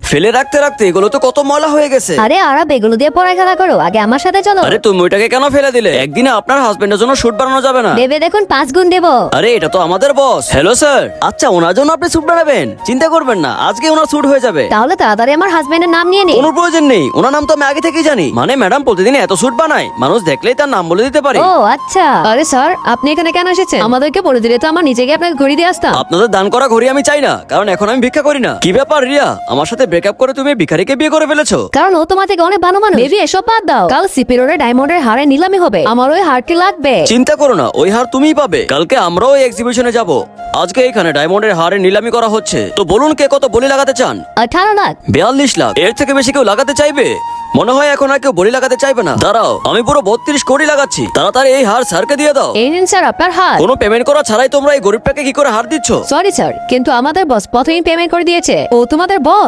ফেলে রাখতে রাখতে এগুলো তো কত ময়লা হয়ে গেছে। আরে আরব এগুলো দিয়ে পড়ায় খেলা করো, আগে আমার সাথে চলো। আরে তুমি ওইটাকে কেন ফেলে দিলে? একদিনে আপনার হাজবেন্ডের জন্য শুট বানানো যাবে না? দেবে দেখুন 5 গুণ দেবো। আরে এটা তো আমাদের বস। Hello sir. আচ্ছা ওনার জন্য আপনি স্যুট বানাবেন, চিন্তা করবেন না, আজকে ওনার স্যুট হয়ে যাবে। তাহলে তাড়াতাড়ি আমার হাজবেন্ডের নাম নিয়ে নে। কোনো প্রয়োজন নেই, ওনার নাম তো আমি আগে থেকেই জানি। মানে ম্যাডাম প্রতিদিন এত স্যুট বানায়, মানুষ দেখলেই তার নাম বলে দিতে পারে। ও আচ্ছা। আরে স্যার আপনি এখানে কেন এসেছেন? আমাদেরকে বলে দিলে তো আমার নিজেকে আপনাকে ঘুরিয়ে দিয়ে আসতাম। আপনাদের দান করা ঘড়ি আমি চাই না, কারণ এখন আমি ভিক্ষা করি না। কি ব্যাপার রিয়া, আমার সাথে ব্রেকআপ করে তুমি ভিখারিকে বিয়ে করে ফেলেছো? কারণ ও তোমার থেকে অনেক ভালো মানুষ। বেবি এসব বাদ দাও, কাল সিপি রোডে ডায়মন্ডের হারে নিলামি হবে, আমার ওই হারটি লাগবে। চিন্তা করো না, ওই হার তুমিই পাবে। কালকে আমরাও এই এক্সিবিশনে যাব। আজকে এখানে ডায়মন্ডের হারে নিলামি করা হচ্ছে, তো বলুন কে কত বলি লাগাতে চান? 18 লাখ। 42 লাখ। এর থেকে বেশি কেউ লাগাতে চাইবে? মনে হয় এখন আর কেউ বলি লাগাতে চাইবে না। দাঁড়াও, আমি পুরো 32 কোটি লাগাচ্ছি। তাড়াতাড়ি এই হার স্যারকে দিয়ে দাও। এই নিন স্যার আপনার হার। কোনো পেমেন্ট করা ছাড়াই তোমরা এই গরিবটাকে কি করে হার দিচ্ছ? সরি স্যার, কিন্তু আমাদের বস প্রথমেই পেমেন্ট করে দিয়েছে, ও তোমাদের বস।